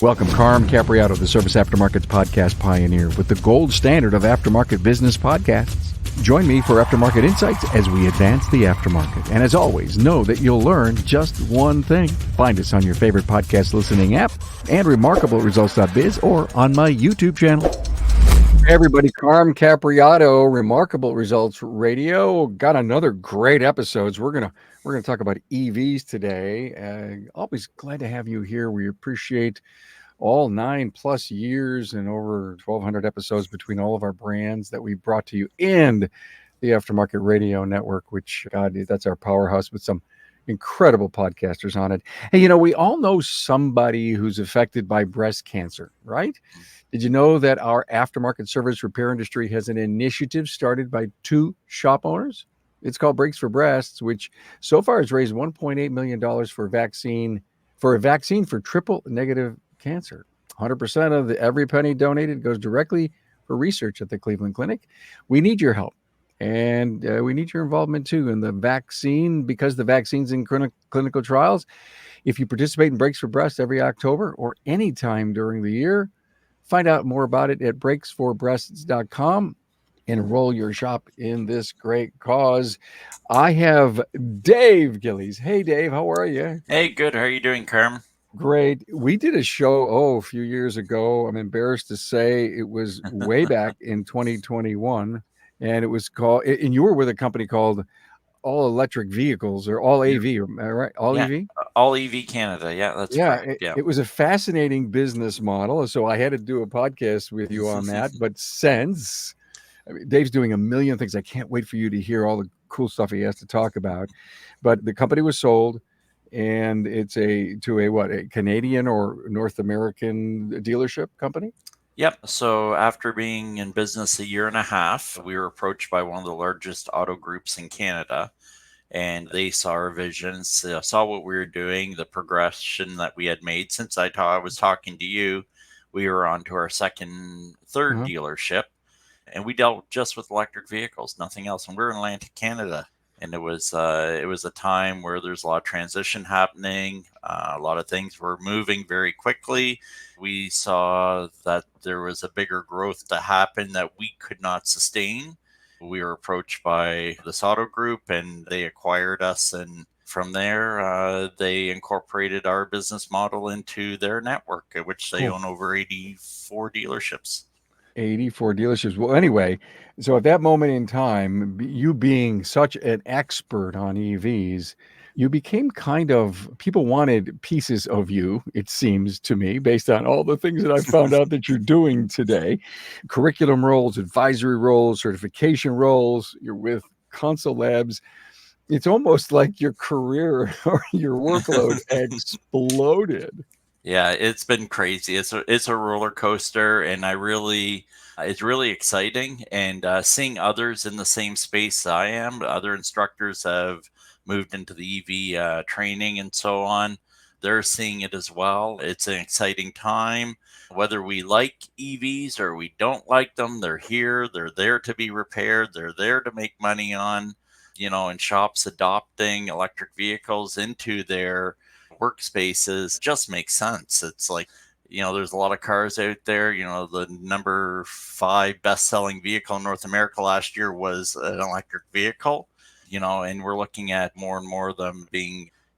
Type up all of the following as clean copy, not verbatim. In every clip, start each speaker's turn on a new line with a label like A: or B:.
A: Welcome, Carm Capriato, the Service Aftermarkets Podcast Pioneer, with the gold standard of aftermarket business podcasts. Join me for Aftermarket Insights as we advance the aftermarket. And as always, know that you'll learn just one thing. Find us on your favorite podcast listening app and remarkableresults.biz or on my YouTube channel. Hey everybody, Carm Capriato, Remarkable Results Radio. Got another great episodes. We're gonna talk about EVs today. Always glad to have you here. We appreciate all 9+ years and over 1,200 episodes between all of our brands that we brought to you in the Aftermarket Radio Network, which, God, that's our powerhouse with some incredible podcasters on it. Hey, we all know somebody who's affected by breast cancer, right? Did you know that our aftermarket service repair industry has an initiative started by 2 shop owners? It's called Brakes for Breasts, which so far has raised $1.8 million for a vaccine for triple negative cancer. 100% of every penny donated goes directly for research at the Cleveland Clinic. We need your help, and we need your involvement too in the vaccine, because the vaccine's in clinical trials. If you participate in Brakes for Breast every October or any time during the year, find out more about it at brakesforbreasts.com. Enroll your shop in this great cause. I have Dave Giles. Hey, Dave, how are you?
B: Hey, good. How are you doing, Carm?
A: Great. We did a show, a few years ago. I'm embarrassed to say it was way back in 2021. And it was called, and you were with a company called All Electric Vehicles or All AV, right? All EV?
B: All EV Canada. Yeah, that's correct.
A: It was a fascinating business model. So I had to do a podcast with you on that. But Dave's doing a million things. I can't wait for you to hear all the cool stuff he has to talk about. But the company was sold, and it's a Canadian or North American dealership company?
B: Yep. So after being in business a year and a half, we were approached by one of the largest auto groups in Canada, and they saw our vision, saw what we were doing, the progression that we had made. Since I was talking to you, we were on to our third dealership, and we dealt just with electric vehicles, nothing else. And we're in Atlantic Canada. And it was a time where there's a lot of transition happening. A lot of things were moving very quickly. We saw that there was a bigger growth to happen that we could not sustain. We were approached by this auto group, and they acquired us. And from there, they incorporated our business model into their network, which they own over 84 dealerships.
A: 84 dealerships. Well, anyway, so at that moment in time, you being such an expert on EVs, you became people wanted pieces of you, it seems to me, based on all the things that I found out that you're doing today. Curriculum roles, advisory roles, certification roles, you're with Console Labs. It's almost like your career or your workload exploded.
B: Yeah, it's been crazy. It's a roller coaster, and it's really exciting. And seeing others in the same space I am, other instructors have moved into the EV training and so on. They're seeing it as well. It's an exciting time. Whether we like EVs or we don't like them, they're here. They're there to be repaired. They're there to make money on, and shops adopting electric vehicles into their workspaces just makes sense. It's like, there's a lot of cars out there. The number 5 best-selling vehicle in North America last year was an electric vehicle, and we're looking at more and more of them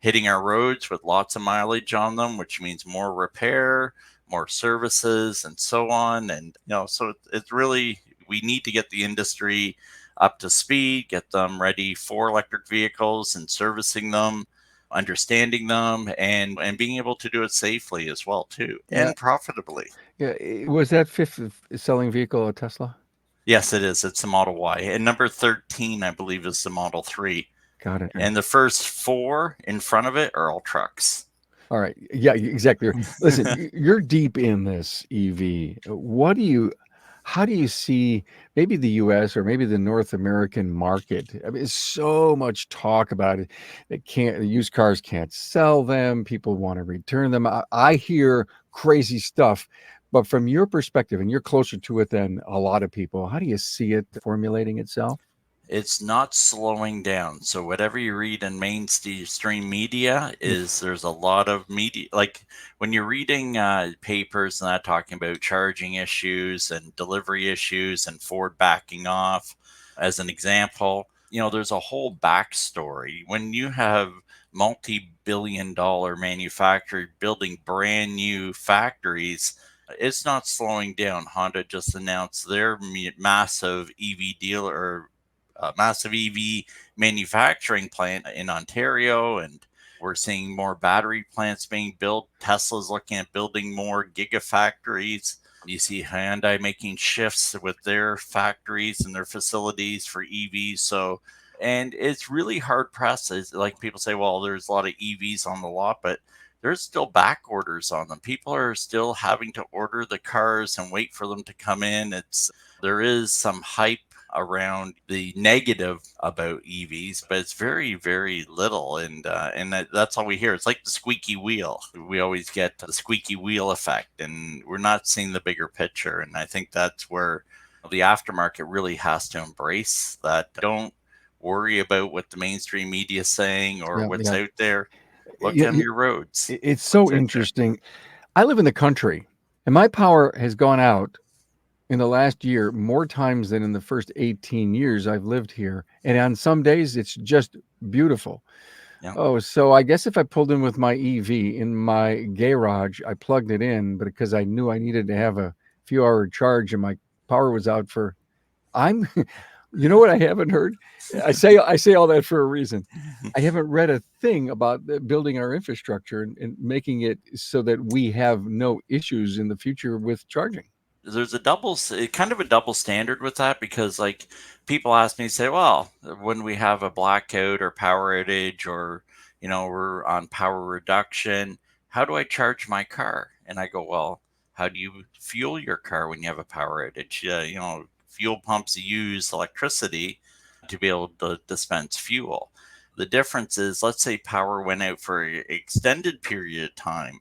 B: hitting our roads with lots of mileage on them, which means more repair, more services, and so on. And, so it's really, we need to get the industry up to speed, get them ready for electric vehicles and servicing them, understanding them, and being able to do it safely as well too, and profitably.
A: Yeah, was that 5th selling vehicle a Tesla?
B: Yes, it is. It's the Model Y, and number 13, I believe, is the Model 3.
A: Got it.
B: And the first 4 in front of it are all trucks.
A: All right. Yeah, exactly. Listen, you're deep in this EV. How do you see maybe the U.S. or maybe the North American market? I mean, there's so much talk about it. Used cars can't sell them. People want to return them. I hear crazy stuff, but from your perspective, and you're closer to it than a lot of people, how do you see it formulating itself?
B: It's not slowing down. So whatever you read in mainstream media is there's a lot of media, like when you're reading papers and that talking about charging issues and delivery issues and Ford backing off, as an example, there's a whole backstory. When you have multi-billion-dollar manufacturer building brand new factories, it's not slowing down. Honda just announced their massive EV dealer or massive EV manufacturing plant in Ontario, and we're seeing more battery plants being built. Tesla's looking at building more gigafactories. You see Hyundai making shifts with their factories and their facilities for EVs. So, and it's really hard pressed. It's like people say, well, there's a lot of EVs on the lot, but there's still back orders on them. People are still having to order the cars and wait for them to come in. There is some hype around the negative about EVs, but it's very, very little, and that's all we hear. It's like the squeaky wheel. We always get the squeaky wheel effect, and we're not seeing the bigger picture. And I think that's where the aftermarket really has to embrace that. Don't worry about what the mainstream media is saying or
A: Yeah,
B: what's
A: yeah.
B: out there. Look
A: Yeah,
B: on your roads.
A: it's so
B: What's out there?
A: interesting. I live in the country, and my power has gone out in the last year more times than in the first 18 years I've lived here. And on some days, it's just beautiful.
B: Yeah.
A: Oh, so I guess if I pulled in with my EV in my garage, I plugged it in, but because I knew I needed to have a few hour charge and my power was out for, I'm, you know what I haven't heard? I say all that for a reason. I haven't read a thing about building our infrastructure and making it so that we have no issues in the future with charging.
B: There's kind of a double standard with that, because like people ask me, say, well, when we have a blackout or power outage, or we're on power reduction, how do I charge my car? And I go, well, how do you fuel your car when you have a power outage? Yeah, fuel pumps use electricity to be able to dispense fuel. The difference is, let's say power went out for an extended period of time.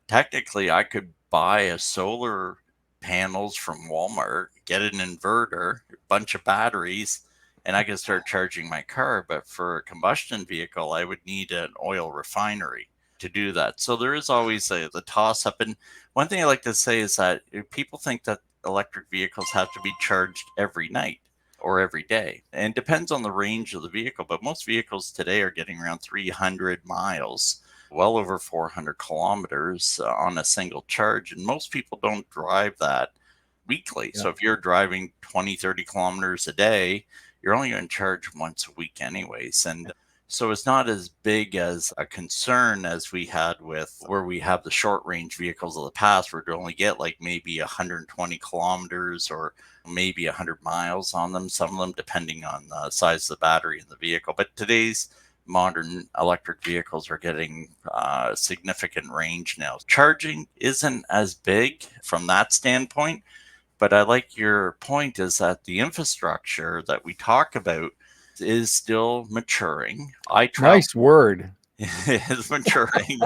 B: Technically, I could buy a solar panels from Walmart, get an inverter, a bunch of batteries, and I could start charging my car. But for a combustion vehicle, I would need an oil refinery to do that. So there is always the toss up. And one thing I like to say is that people think that electric vehicles have to be charged every night or every day. And it depends on the range of the vehicle, but most vehicles today are getting around 300 miles, well over 400 kilometers on a single charge. And most people don't drive that weekly.
A: Yeah.
B: So if you're driving 20, 30 kilometers a day, you're only going to charge once a week anyways. And so it's not as big as a concern as we had with where we have the short range vehicles of the past, where you only get like maybe 120 kilometers or maybe 100 miles on them, some of them depending on the size of the battery in the vehicle. But today's modern electric vehicles are getting significant range now. Charging isn't as big from that standpoint, but I like your point is that the infrastructure that we talk about is still maturing. I travel
A: Nice word.
B: is maturing.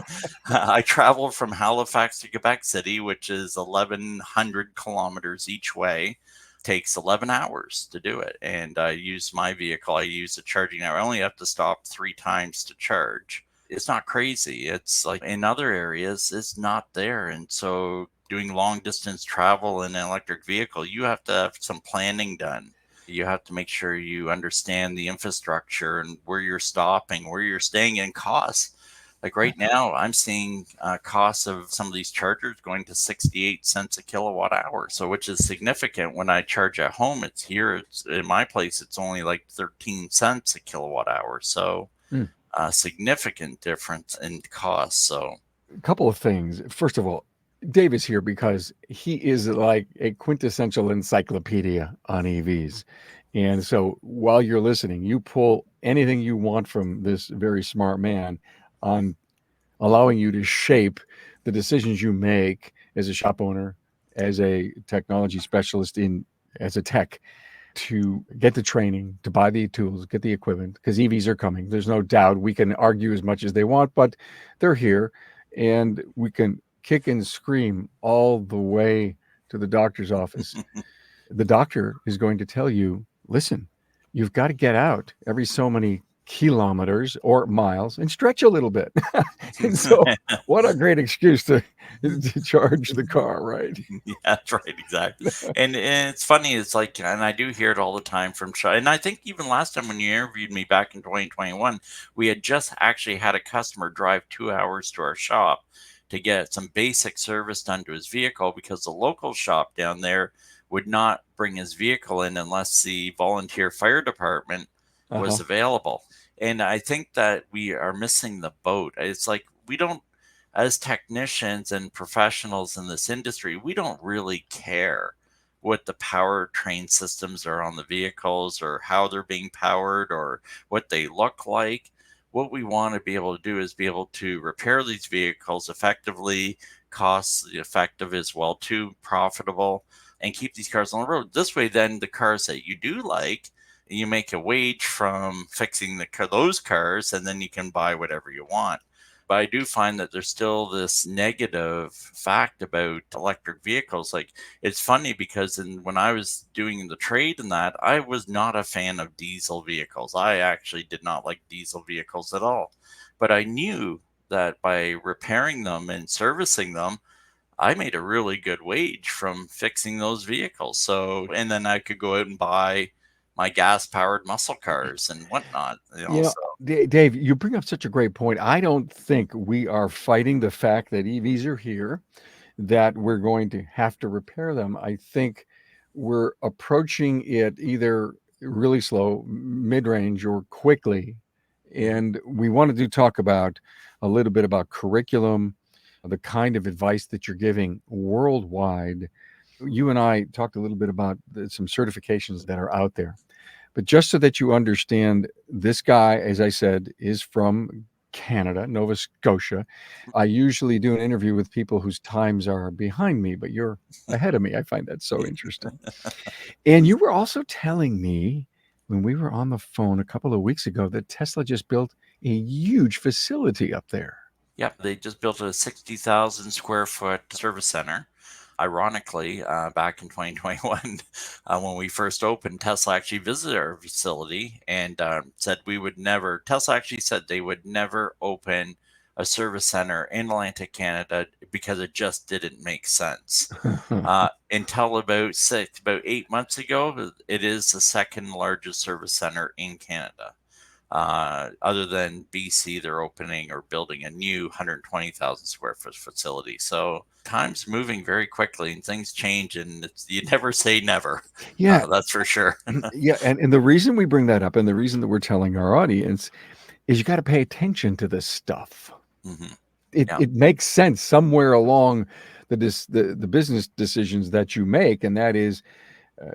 B: I traveled from Halifax to Quebec City, which is 1,100 kilometers each way. Takes 11 hours to do it. And I use my vehicle. I use a charging network. I only have to stop 3 times to charge. It's not crazy. It's like in other areas, it's not there. And so doing long distance travel in an electric vehicle, you have to have some planning done. You have to make sure you understand the infrastructure and where you're stopping, where you're staying, and costs. Like right now, I'm seeing costs of some of these chargers going to 68 cents a kilowatt hour. So, which is significant. When I charge at home, it's in my place, it's only like 13 cents a kilowatt hour. So,
A: Mm.
B: a significant difference in cost. So,
A: A couple of things. First of all, Dave is here because he is like a quintessential encyclopedia on EVs. And so while you're listening, you pull anything you want from this very smart man on allowing you to shape the decisions you make as a shop owner, as a technology specialist as a tech, to get the training, to buy the tools, get the equipment, because EVs are coming. There's no doubt. We can argue as much as they want, but they're here, and we can kick and scream all the way to the doctor's office. The doctor is going to tell you, listen, you've got to get out every so many kilometers or miles and stretch a little bit. And so, what a great excuse to charge the car, right?
B: Yeah, that's right, exactly. And it's funny, it's like, and I do hear it all the time from and I think even last time when you interviewed me back in 2021, we had just actually had a customer drive 2 hours to our shop to get some basic service done to his vehicle because the local shop down there would not bring his vehicle in unless the volunteer fire department was
A: Uh-huh.
B: available. And I think that we are missing the boat. It's like we don't, as technicians and professionals in this industry, we don't really care what the powertrain systems are on the vehicles or how they're being powered or what they look like. What we want to be able to do is be able to repair these vehicles effectively, cost effective as well, too profitable, and keep these cars on the road. This way, then the cars that you do like, you make a wage from fixing those cars, and then you can buy whatever you want. But I do find that there's still this negative fact about electric vehicles. Like, it's funny because when I was doing the trade in that, I was not a fan of diesel vehicles. I actually did not like diesel vehicles at all. But I knew that by repairing them and servicing them, I made a really good wage from fixing those vehicles. So, and then I could go out and buy my gas powered muscle cars and whatnot,
A: You know,
B: so.
A: Dave, you bring up such a great point. I don't think we are fighting the fact that EVs are here, that we're going to have to repair them. I think we're approaching it either really slow, mid-range, or quickly.
B: Mhm.
A: And we wanted to talk about a little bit about curriculum, the kind of advice that you're giving worldwide. You and I talked a little bit about some certifications that are out there. But just so that you understand, this guy, as I said, is from Canada, Nova Scotia. I usually do an interview with people whose times are behind me, but you're ahead of me. I find that so interesting. And you were also telling me when we were on the phone a couple of weeks ago that Tesla just built a huge facility up there.
B: Yep, they just built a 60,000 square foot service center. Ironically, back in 2021, when we first opened, Tesla actually visited our facility and said we would never, Tesla actually said they would never open a service center in Atlantic Canada because it just didn't make sense. Until about 8 months ago, it is the second largest service center in Canada. Other than BC, they're opening or building a new 120,000 square foot facility. So time's moving very quickly and things change, and you never say never.
A: Yeah,
B: That's for sure.
A: yeah, and the reason we bring that up and the reason that we're telling our audience is you got to pay attention to this stuff.
B: Hmm.
A: it
B: Yeah.
A: it makes sense somewhere along the business decisions that you make, and that is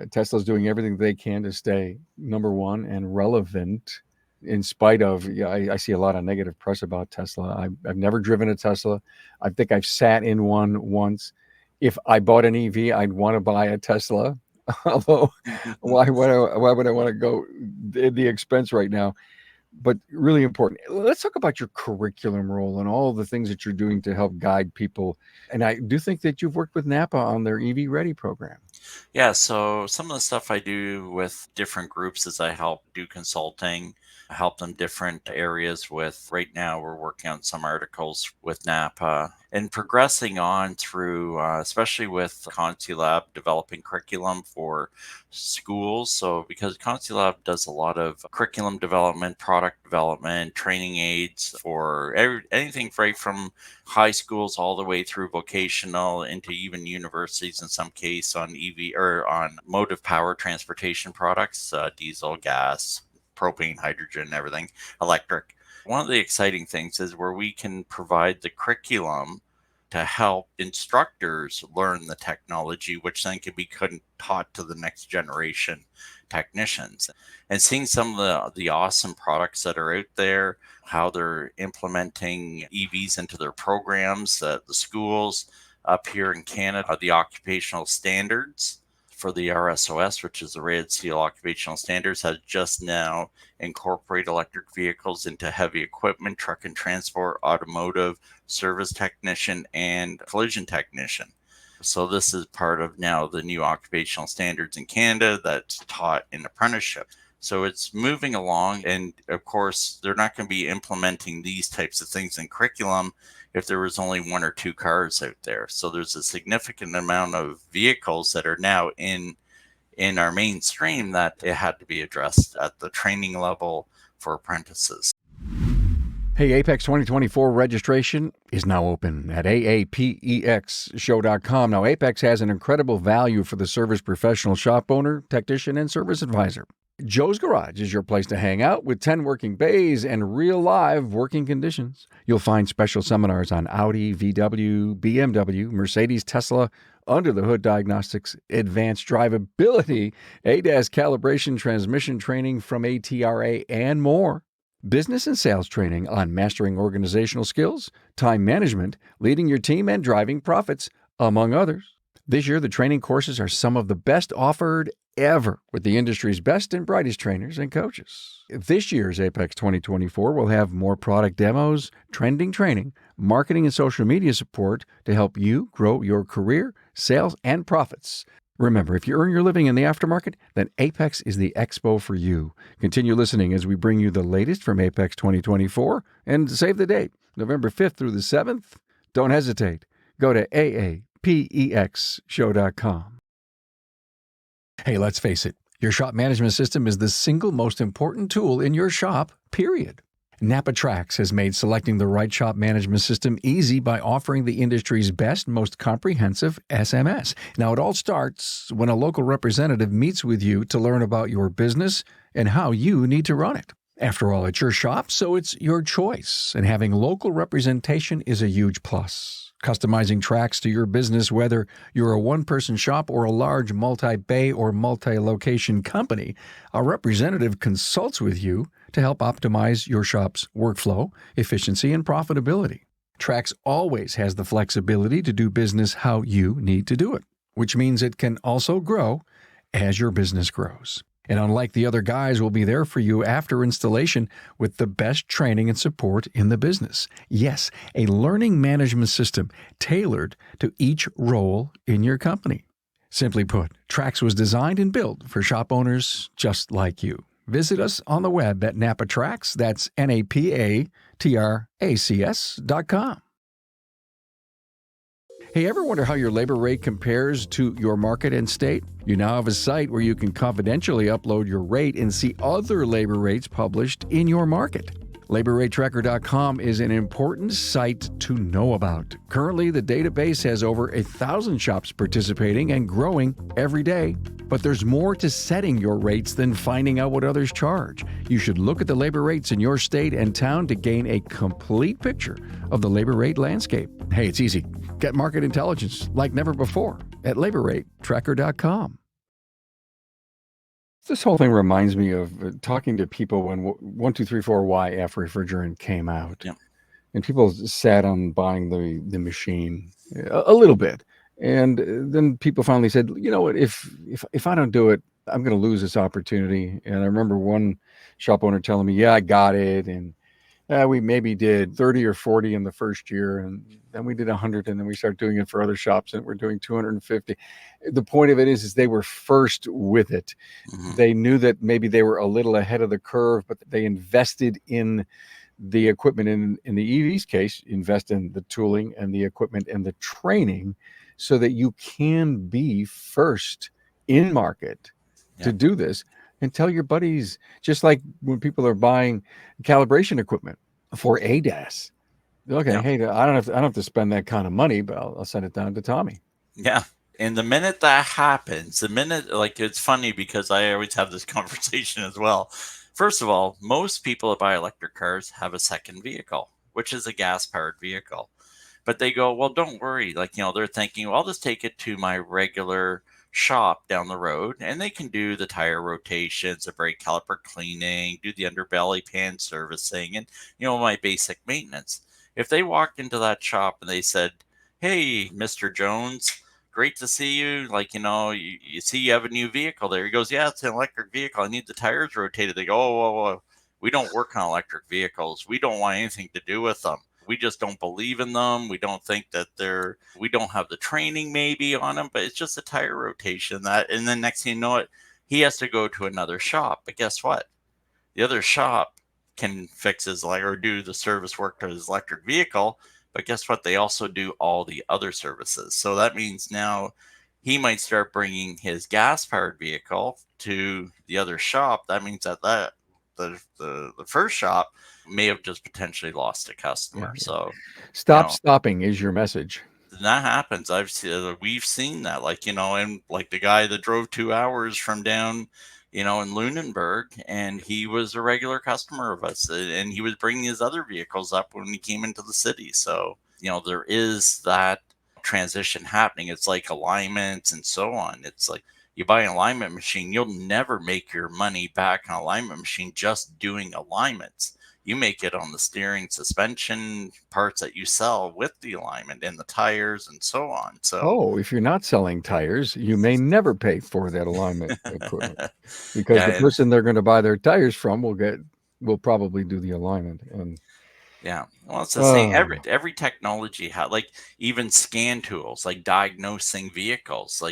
A: Tesla's doing everything they can to stay number one and relevant. In spite of, yeah, I see a lot of negative press about Tesla. I've never driven a Tesla. I think I've sat in one once. If I bought an EV, I'd want to buy a Tesla. Although, why would I want to go the expense right now? But really important. Let's talk about your curriculum role and all the things that you're doing to help guide people. And I do think that you've worked with NAPA on their EV Ready program.
B: Yeah, so some of the stuff I do with different groups is I help do consulting, help them different areas with. Right now, we're working on some articles with NAPA and progressing on through, especially with ContiLab developing curriculum for schools. So, because ContiLab does a lot of curriculum development, product development, training aids for anything right from high schools all the way through vocational into even universities in some case on EV or on motive power transportation products, diesel, gas, propane, hydrogen, everything, electric. One of the exciting things is where we can provide the curriculum to help instructors learn the technology, which then can be taught to the next generation technicians. And seeing some of the awesome products that are out there, how they're implementing EVs into their programs at the schools up here in Canada, the occupational standards for the RSOS, which is the Red Seal Occupational Standards, has just now incorporated electric vehicles into heavy equipment, truck and transport, automotive, service technician, and collision technician. So this is part of now the new occupational standards in Canada that's taught in apprenticeship. So it's moving along. And of course, they're not going to be implementing these types of things in curriculum if there was only one or two cars out there. So there's a significant amount of vehicles that are now in our mainstream that it had to be addressed at the training level for apprentices.
A: Hey, AAPEX 2024 registration is now open at AAPEXshow.com. Now, AAPEX has an incredible value for the service professional, shop owner, technician, and service advisor. Joe's Garage is your place to hang out with 10 working bays and real live working conditions. You'll find special seminars on Audi, VW, BMW, Mercedes, Tesla, under the hood diagnostics, advanced drivability, ADAS calibration, transmission training from ATRA, and more. Business and sales training on mastering organizational skills, time management, leading your team, and driving profits, among others. This year, the training courses are some of the best offered ever with the industry's best and brightest trainers and coaches. This year's AAPEX 2024 will have more product demos, trending training, marketing and social media support to help you grow your career, sales, and profits. Remember, if you earn your living in the aftermarket, then AAPEX is the expo for you. Continue listening as we bring you the latest from AAPEX 2024 and save the date, November 5th through the 7th. Don't hesitate. Go to AAPEXshow.com. Hey, let's face it, your shop management system is the single most important tool in your shop, period. NAPA Trax has made selecting the right shop management system easy by offering the industry's best, most comprehensive SMS. Now, it all starts when a local representative meets with you to learn about your business and how you need to run it. After all, it's your shop, so it's your choice, and having local representation is a huge plus. Customizing Trax to your business, whether you're a one-person shop or a large multi-bay or multi-location company, a representative consults with you to help optimize your shop's workflow, efficiency, and profitability. Trax always has the flexibility to do business how you need to do it, which means it can also grow as your business grows. And unlike the other guys, we'll be there for you after installation with the best training and support in the business. Yes, a learning management system tailored to each role in your company. Simply put, Trax was designed and built for shop owners just like you. Visit us on the web at NAPA Trax, that's NAPATRACS.com. Hey, ever wonder how your labor rate compares to your market and state? You now have a site where you can confidentially upload your rate and see other labor rates published in your market. LaborRateTracker.com is an important site to know about. Currently, the database has over 1,000 shops participating and growing every day. But there's more to setting your rates than finding out what others charge. You should look at the labor rates in your state and town to gain a complete picture of the labor rate landscape. Hey, it's easy. Get market intelligence like never before at LaborRateTracker.com. This whole thing reminds me of talking to people when 1234YF refrigerant came out.
B: Yeah.
A: And people sat on buying the machine a little bit. And then people finally said, you know what, if I don't do it, I'm going to lose this opportunity. And I remember one shop owner telling me, yeah, I got it. And we maybe did 30 or 40 in the first year. And then we did 100. And then we started doing it for other shops and we're doing 250. The point of it is they were first with it. Mm-hmm. They knew that maybe they were a little ahead of the curve, but they invested in the equipment. In the EV's case, invest in the tooling and the equipment and the training so that you can be first in market to do this. And tell your buddies, just like when people are buying calibration equipment for ADAS, okay, hey, I don't have to spend that kind of money, but I'll send it down to Tommy.
B: Yeah. And the minute that happens, it's funny because I always have this conversation as well. First of all, most people that buy electric cars have a second vehicle, which is a gas-powered vehicle. But they go, well, don't worry. They're thinking, well, I'll just take it to my regular shop down the road and they can do the tire rotations, the brake caliper cleaning, do the underbelly pan servicing, and, my basic maintenance. If they walked into that shop and they said, hey, Mr. Jones, great to see you. You see you have a new vehicle there. He goes, yeah, it's an electric vehicle. I need the tires rotated. They go, oh, we don't work on electric vehicles. We don't want anything to do with them. We just don't believe in them. We don't think that we don't have the training maybe on them, but it's just a tire rotation and then next thing you know it, he has to go to another shop. But guess what? The other shop can fix his or do the service work to his electric vehicle. But guess what? They also do all the other services. So that means now he might start bringing his gas powered vehicle to the other shop. That means the first shop may have just potentially lost a
A: Yeah.
B: customer. So, you
A: Stop
B: know,
A: stopping is your message.
B: that happens. We've seen that, and like the guy that drove 2 hours from down, in Lunenburg, and he was a regular customer of us, and he was bringing his other vehicles up when he came into the city. So, there is that transition happening. It's like alignments and so on. It's like you buy an alignment machine, you'll never make your money back on an alignment machine just doing alignments. You make it on the steering, suspension parts that you sell with the alignment and the tires and so on. So,
A: Oh, if you're not selling tires, you may never pay for that alignment equipment because the
B: yeah,
A: person they're going to buy their tires from will probably do the alignment. And
B: yeah. Well, it's the same.
A: oh,
B: Every technology like even scan tools, like diagnosing vehicles.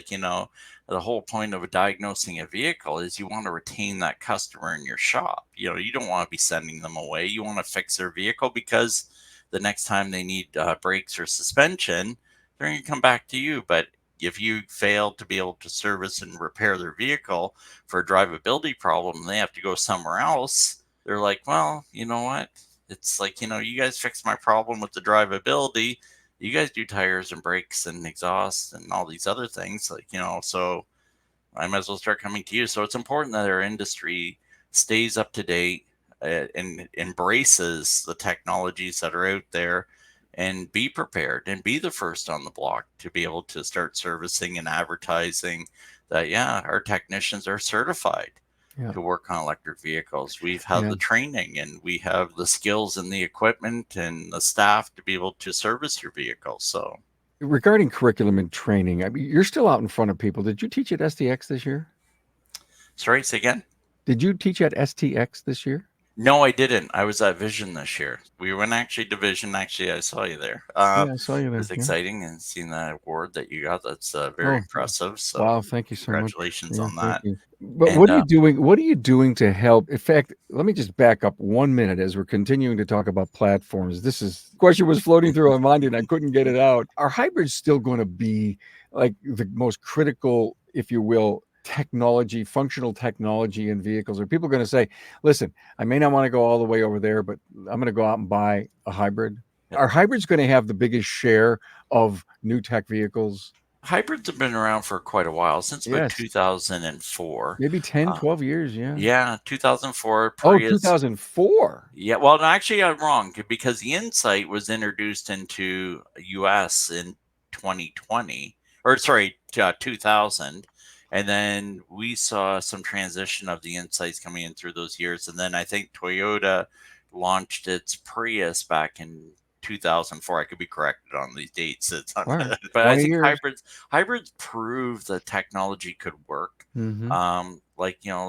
B: The whole point of diagnosing a vehicle is you want to retain that customer in your shop. You don't want to be sending them away. You want to fix their vehicle because the next time they need brakes or suspension, they're going to come back to you. But if you fail to be able to service and repair their vehicle for a drivability problem, and they have to go somewhere else, they're like, well, you know what? It's like, you guys fixed my problem with the drivability. You guys do tires and brakes and exhaust and all these other things. So I might as well start coming to you. So it's important that our industry stays up to date and embraces the technologies that are out there and be prepared and be the first on the block to be able to start servicing and advertising that, yeah, our technicians are certified
A: yeah,
B: to work on electric vehicles. We've had
A: yeah.
B: the training and we have the skills and the equipment and the staff to be able to service your vehicle. So,
A: Regarding curriculum and training, I mean, you're still out in front of people. Did you teach at STX this year?
B: sorry, say again.
A: Did you teach at STX this year?
B: No, I didn't. I was at Vision this year. We went actually to Vision. Actually, I saw you there.
A: Yeah, I saw you
B: It
A: there.
B: was
A: Yeah.
B: exciting and seeing that award that you got. That's very
A: Oh,
B: impressive. So,
A: wow, thank you so much.
B: congratulations
A: Yeah,
B: on
A: thank
B: that.
A: you. But
B: And
A: what are you doing to help? In fact, let me just back up 1 minute as we're continuing to talk about platforms. This question was floating through my mind and I couldn't get it out. Are hybrids still going to be like the most critical, if you will, functional technology in vehicles? Are people going to say, listen, I may not want to go all the way over there, but I'm going to go out and buy a hybrid? Are hybrids going to have the biggest share of new tech vehicles?
B: hybrids have been around for quite a while, since about
A: Yes.
B: 2004.
A: Maybe 10,
B: Uh,
A: 12 years, yeah.
B: yeah, 2004
A: Oh,
B: Prius.
A: 2004.
B: Yeah, well, no, actually, I'm wrong because the Insight was introduced into US in 2020, or sorry, 2000, and then we saw some transition of the Insights coming in through those years, and then I think Toyota launched its Prius back in 2004. I could be corrected on these dates.
A: All right.
B: But I
A: 20
B: think
A: years.
B: hybrids prove that technology could work.
A: Mhm.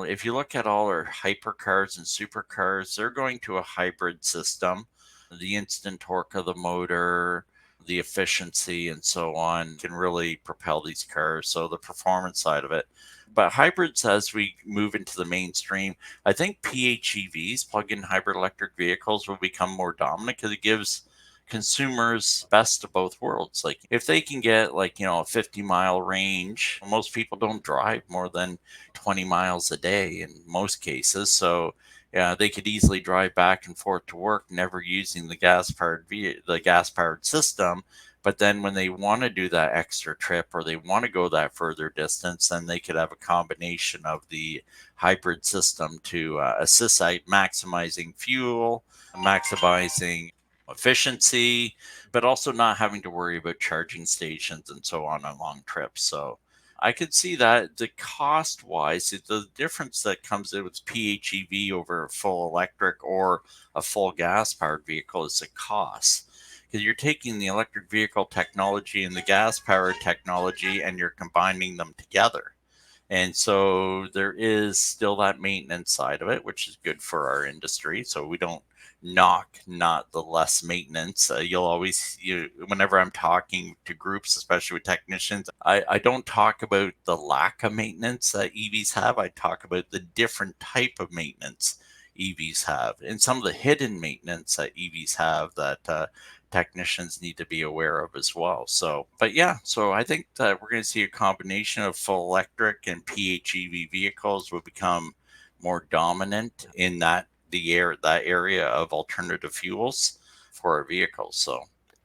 B: If you look at all our hypercars and supercars, they're going to a hybrid system. The instant torque of the motor, the efficiency, and so on can really propel these cars. So the performance side of it. But hybrids, as we move into the mainstream, I think PHEVs, plug-in hybrid electric vehicles, will become more dominant because it gives consumers best of both worlds. Like if they can get a 50-mile range, most people don't drive more than 20 miles a day in most cases. So yeah, they could easily drive back and forth to work, never using the gas powered system. But then when they want to do that extra trip or they want to go that further distance, then they could have a combination of the hybrid system to assist at maximizing fuel, maximizing efficiency, but also not having to worry about charging stations and so on long trips. So I could see that the cost wise, the difference that comes in with PHEV over a full electric or a full gas powered vehicle is the cost. Because you're taking the electric vehicle technology and the gas powered technology and you're combining them together. And so there is still that maintenance side of it, which is good for our industry. So we don't knock, not the less maintenance. You'll always, whenever I'm talking to groups, especially with technicians, I don't talk about the lack of maintenance that EVs have. I talk about the different type of maintenance EVs have and some of the hidden maintenance that EVs have that technicians need to be aware of as well. So, but yeah, so I think that we're going to see a combination of full electric and PHEV vehicles will become more dominant in that area of alternative fuels for our vehicles.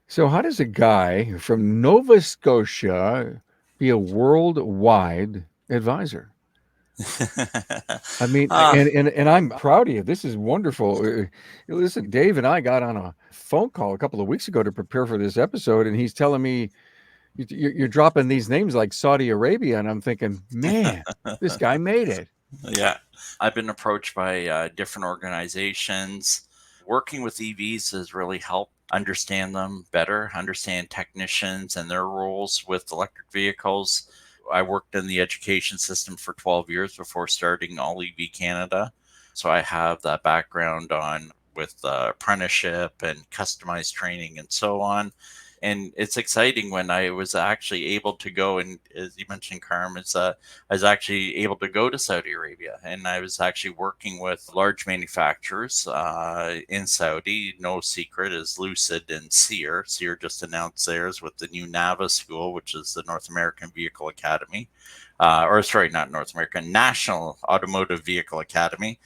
A: So, how does a guy from Nova Scotia be a worldwide advisor? I mean,
B: uh,
A: and I'm proud of you. This is wonderful. Listen, Dave and I got on a phone call a couple of weeks ago to prepare for this episode, and he's telling me you're dropping these names like Saudi Arabia, and I'm thinking, man, this guy made it.
B: yeah, I've been approached by different organizations. Working with EVs has really helped understand them better, understand technicians and their roles with electric vehicles. I worked in the education system for 12 years before starting All EV Canada. So I have that background on with apprenticeship and customized training and so on. And it's exciting when I was actually able to go, and as you mentioned, Carm, I was actually able to go to Saudi Arabia, and I was actually working with large manufacturers in Saudi. No secret is Lucid and Sear. Sear just announced theirs with the new NAVA school, which is the North American Vehicle Academy, or sorry, not North American, National Automotive Vehicle Academy.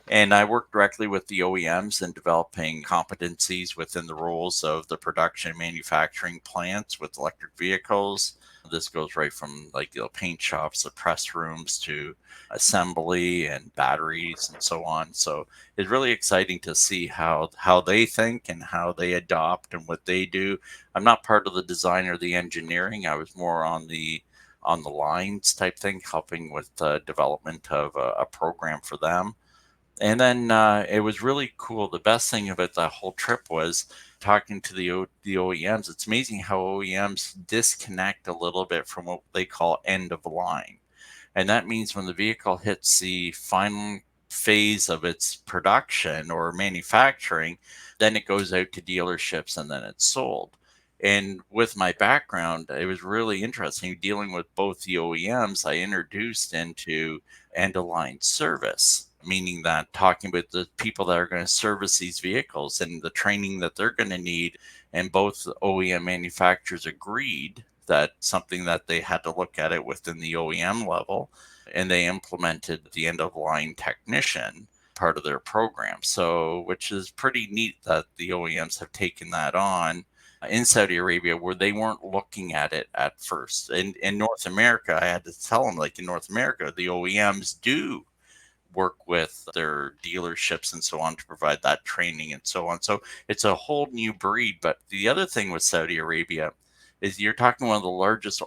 B: And I work directly with the OEMs in developing competencies within the roles of the production and manufacturing plants with electric vehicles. This goes right from paint shops, the press rooms to assembly and batteries and so on. So it's really exciting to see how they think and how they adopt and what they do. I'm not part of the design or the engineering. I was more on the lines type thing, helping with the development of a program for them. And then it was really cool. The best thing about that whole trip was talking to the OEMs. It's amazing how OEMs disconnect a little bit from what they call end of line. And that means when the vehicle hits the final phase of its production or manufacturing, then it goes out to dealerships and then it's sold. And with my background, it was really interesting dealing with both the OEMs. I introduced into end of line service, meaning that talking with the people that are going to service these vehicles and the training that they're going to need. And both OEM manufacturers agreed that something that they had to look at it within the OEM level, and they implemented the end of line technician part of their program. So, which is pretty neat that the OEMs have taken that on in Saudi Arabia, where they weren't looking at it at first. In North America, I had to tell them, in North America, the OEMs do work with their dealerships and so on to provide that training and so on. So it's a whole new breed. But the other thing with Saudi Arabia is you're talking one of the largest,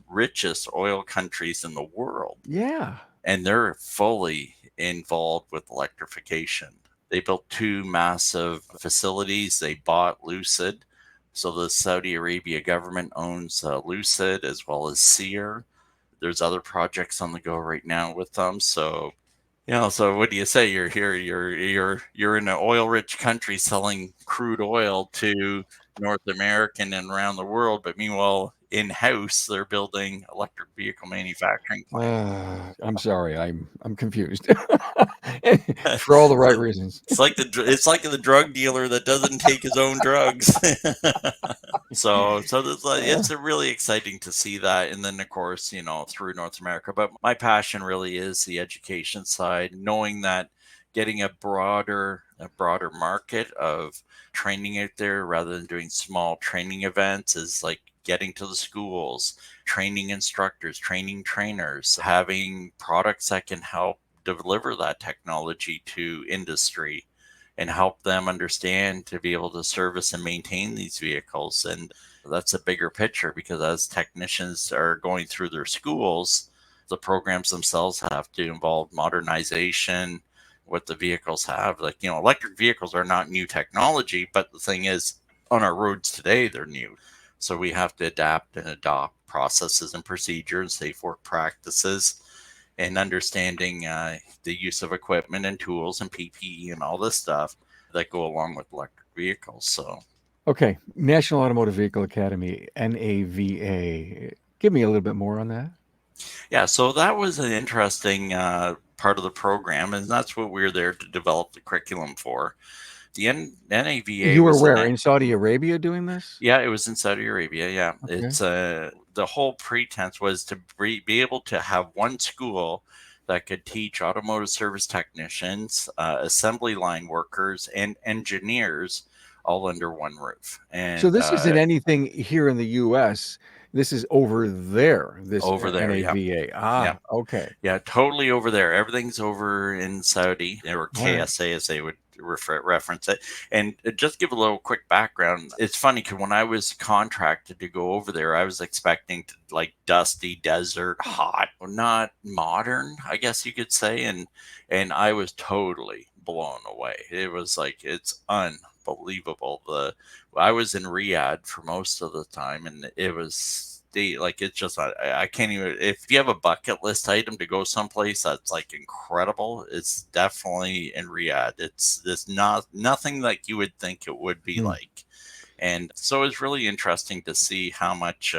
B: richest oil countries in the world.
A: Yeah.
B: And they're fully involved with electrification. They built two massive facilities. They bought Lucid. So the Saudi Arabia government owns Lucid as well as Sear. There's other projects on the go right now with them. So, so what do you say? You're here, you're in an oil-rich country selling crude oil to North American and around the world, but meanwhile, in-house, they're building electric vehicle manufacturing plants.
A: I'm sorry, I'm confused for all the right reasons.
B: It's like the drug dealer that doesn't take his own drugs. So it's a really exciting to see that. And then, of course, through North America. But my passion really is the education side, knowing that getting a broader market of training out there rather than doing small training events is like getting to the schools, training instructors, training trainers, having products that can help deliver that technology to industry and help them understand to be able to service and maintain these vehicles. And that's a bigger picture, because as technicians are going through their schools, the programs themselves have to involve modernization, what the vehicles have. Electric vehicles are not new technology, but the thing is, on our roads today, they're new. So we have to adapt and adopt processes and procedures, safe work practices. and understanding the use of equipment and tools and PPE and all this stuff that go along with electric vehicles. So,
A: Okay, National Automotive Vehicle Academy, NAVA. Give me a little bit more on that.
B: yeah, so that was an interesting part of the program, and that's what we were there to develop the curriculum for. The NAVA
A: You were
B: was
A: where? In Saudi Arabia doing this?
B: yeah, it was in Saudi Arabia. Yeah,
A: Okay.
B: it's the whole pretense was to be able to have one school that could teach automotive service technicians, assembly line workers, and engineers all under one roof.
A: So
B: And
A: this isn't anything here in the U.S. This is over there, this
B: over there, yeah,
A: NAVA.
B: yeah.
A: Okay.
B: Yeah, totally over there. Everything's over in Saudi, or
A: All right.
B: KSA as they would reference it. And just give a little quick background. It's funny because when I was contracted to go over there, I was expecting to, like, dusty desert, hot, not modern, I guess you could say. And I was totally blown away. It was like, it's unbelievable. I was in Riyadh for most of the time, and it was like, it's just I can't even, if you have a bucket list item to go someplace that's like incredible, it's definitely in Riyadh. It's not nothing like you would think it would be
A: Hmm.
B: like. And so it's really interesting to see how much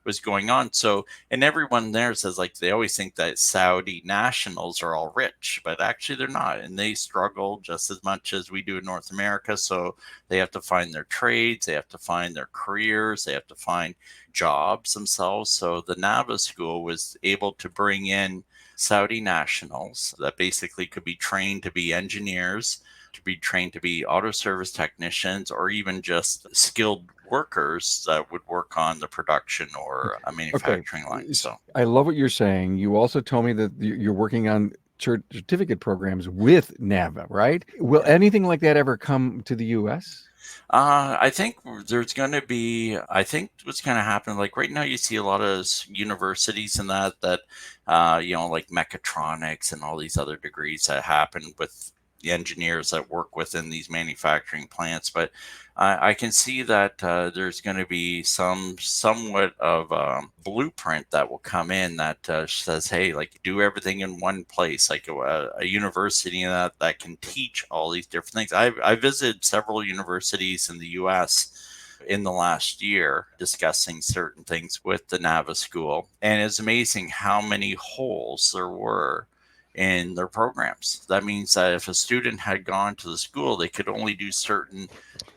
B: was going on. So, and everyone there says, like, they always think that Saudi nationals are all rich, but actually they're not. And they struggle just as much as we do in North America. So they have to find their trades, they have to find their careers, they have to find jobs themselves. So the NAVA school was able to bring in Saudi nationals that basically could be trained to be engineers, to be trained to be auto service technicians, or even just skilled workers that would work on the production or a
A: Okay.
B: manufacturing line. So,
A: I love what you're saying. You also told me that you're working on certificate programs with NAVA, right? Will
B: yeah.
A: anything like that ever come to the U.S.?
B: I think there's going to be, I think what's going to happen, like right now, you see a lot of universities and like mechatronics and all these other degrees that happen with the engineers that work within these manufacturing plants. But I can see that there's going to be somewhat of a blueprint that will come in that says, hey, like, do everything in one place, like a university that can teach all these different things. I visited several universities in the U.S. in the last year discussing certain things with the NAVA school, and it's amazing how many holes there were in their programs. That means that if a student had gone to the school, they could only do certain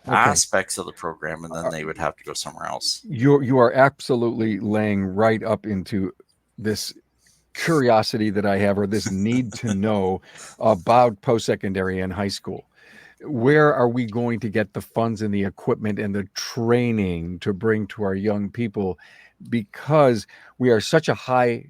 A: Okay.
B: aspects of the program, and then they would have to go somewhere else.
A: You are absolutely laying right up into this curiosity that I have, or this need to know about post-secondary and high school. Where are we going to get the funds and the equipment and the training to bring to our young people? Because we are such a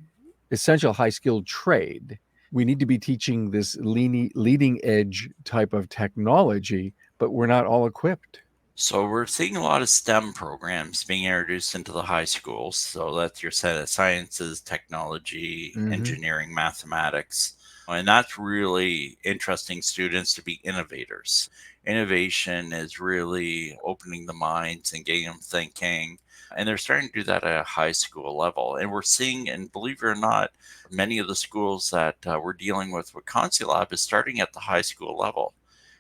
A: essential high skilled trade. We need to be teaching this leading edge type of technology, but we're not all equipped.
B: So we're seeing a lot of STEM programs being introduced into the high schools. So that's your set of sciences, technology,
A: Hmm.
B: engineering, mathematics. And that's really interesting students to be innovators. Innovation is really opening the minds and getting them thinking. And they're starting to do that at a high school level. And we're seeing, and believe it or not, many of the schools that we're dealing with ConceLab is starting at the high school level.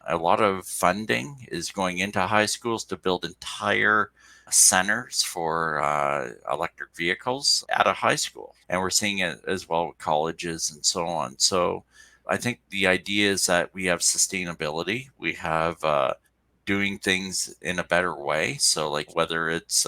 B: A lot of funding is going into high schools to build entire centers for electric vehicles at a high school. And we're seeing it as well with colleges and so on. So I think the idea is that we have sustainability, we have doing things in a better way. So, like, whether it's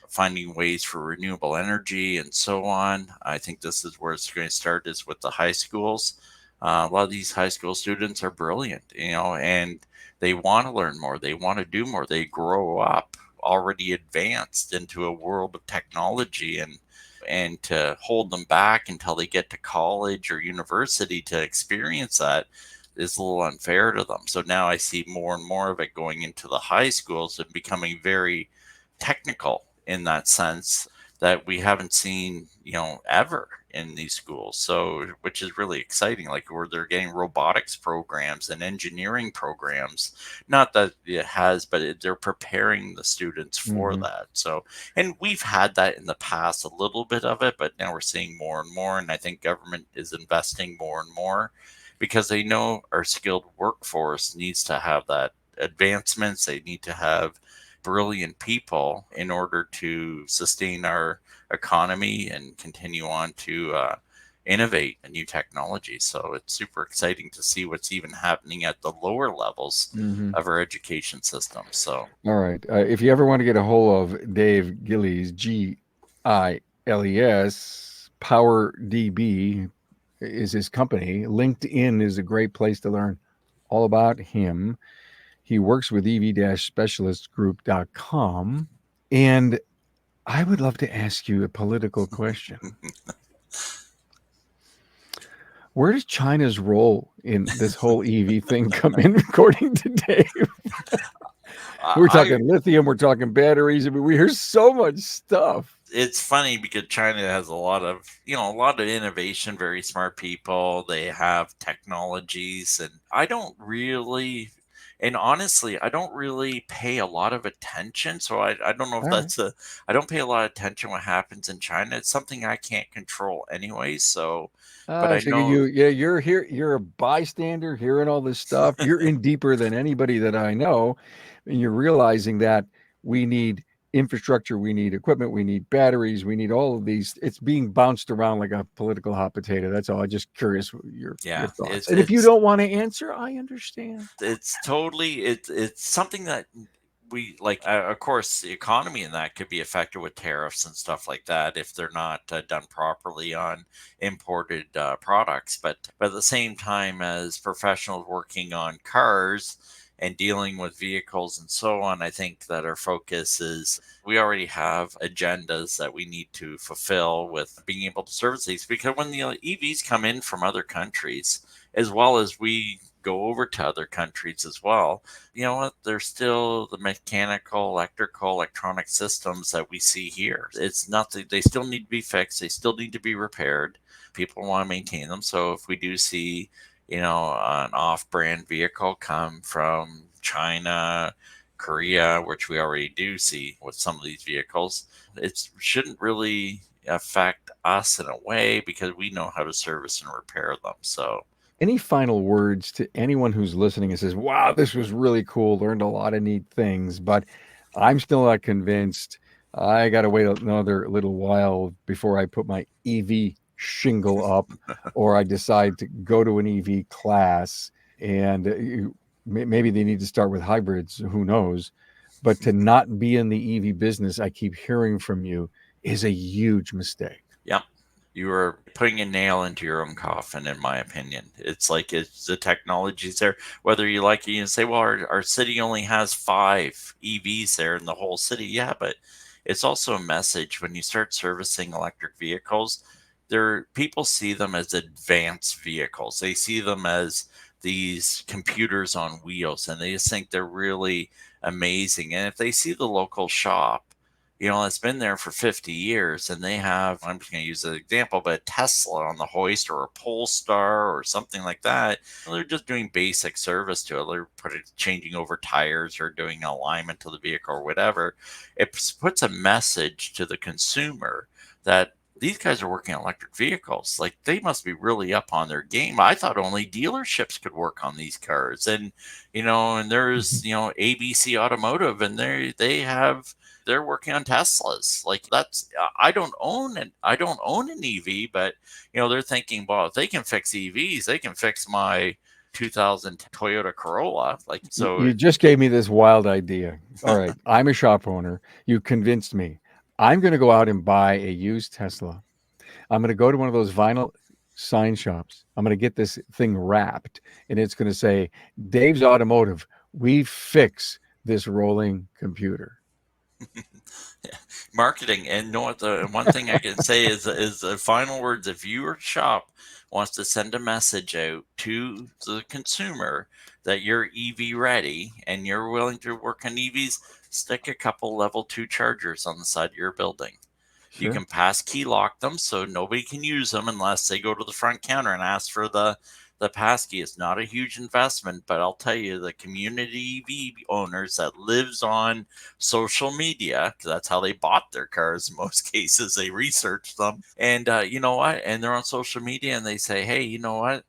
B: finding ways for renewable energy and so on, I think this is where it's going to start, is with the high schools. A lot of these high school students are brilliant, and they want to learn more. They want to do more. They grow up already advanced into a world of technology, and to hold them back until they get to college or university to experience that is a little unfair to them. So now I see more and more of it going into the high schools and becoming very technical in that sense that we haven't seen, ever in these schools. So, which is really exciting, like where they're getting robotics programs and engineering programs. Not that it has, but they're preparing the students for
A: Mm-hmm.
B: that. So, and we've had that in the past, a little bit of it, but now we're seeing more and more. And I think government is investing more and more because they know our skilled workforce needs to have that advancements. They need to have brilliant people in order to sustain our economy and continue on to innovate a new technology. So it's super exciting to see what's even happening at the lower levels
A: Mm-hmm.
B: of our education system. So,
A: All right. If you ever want to get a hold of Dave Giles, Giles, Power DB is his company. LinkedIn is a great place to learn all about him. He works with EV-Specialist.Group.com. And I would love to ask you a political question. Where does China's role in this whole EV thing come in, according to Dave? We're
B: I
A: talking lithium, we're talking batteries. I mean, we hear so much stuff.
B: it's funny because China has a lot of innovation, very smart people. They have technologies, and honestly, I don't really pay a lot of attention. So I don't know if
A: All right.
B: I don't pay a lot of attention what happens in China. It's something I can't control anyway. So, but
A: I
B: I
A: figure you,
B: know,
A: yeah, you're here. You're a bystander hearing all this stuff. You're in deeper than anybody that I know. And you're realizing that we need infrastructure, we need equipment, we need batteries, we need all of these. It's being bounced around like a political hot potato. That's all. I'm just curious your
B: yeah,
A: thoughts.
B: it's
A: And if you
B: it's
A: don't want to answer, I understand.
B: it's totally it's something that we like. Of course, the economy and that could be affected with tariffs and stuff like that if they're not done properly on imported products. But at the same time, as professionals working on cars and dealing with vehicles and so on, I think that our focus is we already have agendas that we need to fulfill with being able to service these, because when the EVs come in from other countries, as well as we go over to other countries as well, you know what? There's still the mechanical, electrical, electronic systems that we see here. It's nothing, they still need to be fixed, they still need to be repaired. People want to maintain them. So if we do see, an off brand vehicle come from China, Korea, which we already do see with some of these vehicles, it shouldn't really affect us in a way because we know how to service and repair them. So,
A: Any final words to anyone who's listening and says, wow, this was really cool, learned a lot of neat things, but I'm still not convinced. I got to wait another little while before I put my EV shingle up or I decide to go to an EV class. And maybe they need to start with hybrids, who knows? But to not be in the EV business, I keep hearing from you, is a huge mistake.
B: yeah, you are putting a nail into your own coffin, in my opinion. It's like it's the technology's there, whether you like it. You can say, well, our city only has 5 EVs there in the whole city. Yeah, but it's also a message when you start servicing electric vehicles. People see them as advanced vehicles. They see them as these computers on wheels, and they just think they're really amazing. And if they see the local shop, it's been there for 50 years and they have, I'm just going to use an example, but a Tesla on the hoist or a Polestar or something like that. They're just doing basic service to it. They're changing over tires or doing alignment to the vehicle or whatever. It puts a message to the consumer that these guys are working on electric vehicles. Like, they must be really up on their game. I thought only dealerships could work on these cars. And there's, ABC Automotive, and they're working on Teslas. Like, that's I don't own an EV, but they're thinking, well, if they can fix EVs, they can fix my 2000 Toyota Corolla. Like, so
A: You just gave me this wild idea. All right, I'm a shop owner. You convinced me. I'm going to go out and buy a used Tesla. I'm going to go to one of those vinyl sign shops. I'm going to get this thing wrapped, and it's going to say, Dave's Automotive, we fix this rolling computer.
B: marketing. And know what, the one thing I can say is the final words: if your shop wants to send a message out to the consumer that you're EV ready and you're willing to work on EVs, stick a couple level 2 chargers on the side of your building. You
A: Sure.
B: can pass key lock them so nobody can use them unless they go to the front counter and ask for the passkey. Is not a huge investment, but I'll tell you, the community EV owners that lives on social media, because that's how they bought their cars in most cases, they researched them. And you know what? And they're on social media and they say, hey, you know what?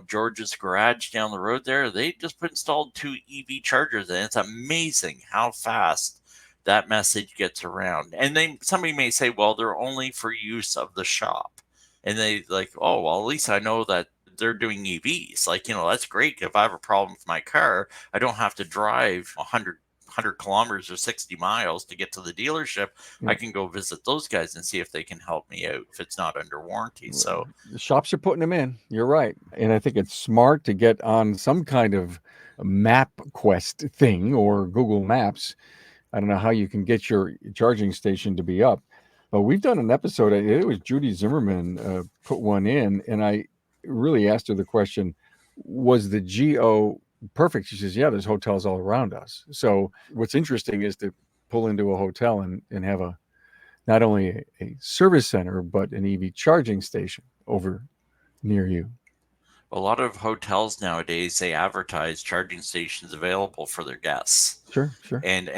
B: George's garage down the road there, they just installed 2 EV chargers, and it's amazing how fast that message gets around. And then somebody may say, well, they're only for use of the shop. And they like, oh, well, at least I know that they're doing EVs. Like, that's great. If I have a problem with my car, I don't have to drive 100 kilometers or 60 miles to get to the dealership.
A: Yeah.
B: I can go visit those guys and see if they can help me out if it's not under warranty. So
A: the shops are putting them in. You're right. And I think it's smart to get on some kind of map quest thing or Google Maps. I don't know how you can get your charging station to be up, but we've done an episode. It was Judy Zimmerman put one in, and I really asked her the question, was the geo perfect? She says, yeah, there's hotels all around us. So what's interesting is to pull into a hotel and have not only a service center, but an EV charging station over near you.
B: a lot of hotels nowadays, they advertise charging stations available for their guests.
A: Sure.
B: And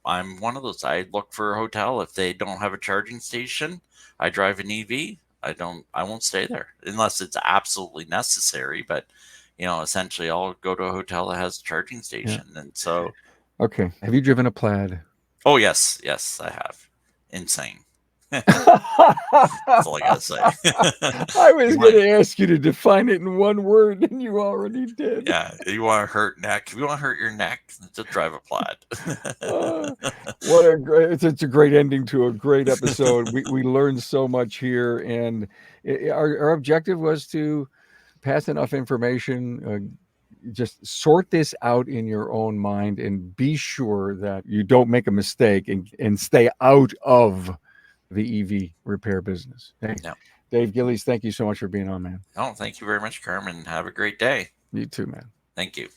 B: I'm one of those. I look for a hotel if they don't have a charging station. I drive an EV. I won't stay there unless it's absolutely necessary. But essentially, I'll go to a hotel that has a charging station. Yeah. And so,
A: okay. Have you driven a Plaid?
B: Oh yes, I have. Insane. That's all I gotta say.
A: I was going to ask you to define it in one word, and you already did.
B: Yeah, you want to hurt neck. If you want to hurt your neck, just drive a Plaid.
A: What a great! It's a great ending to a great episode. We learned so much here, and our objective was to pass enough information. Just sort this out in your own mind, and be sure that you don't make a mistake and stay out of the EV repair business. Hey,
B: no.
A: Dave Giles, thank you so much for being on, man.
B: Oh, thank you very much, Carmen. Have a great day.
A: You too, man.
B: Thank you.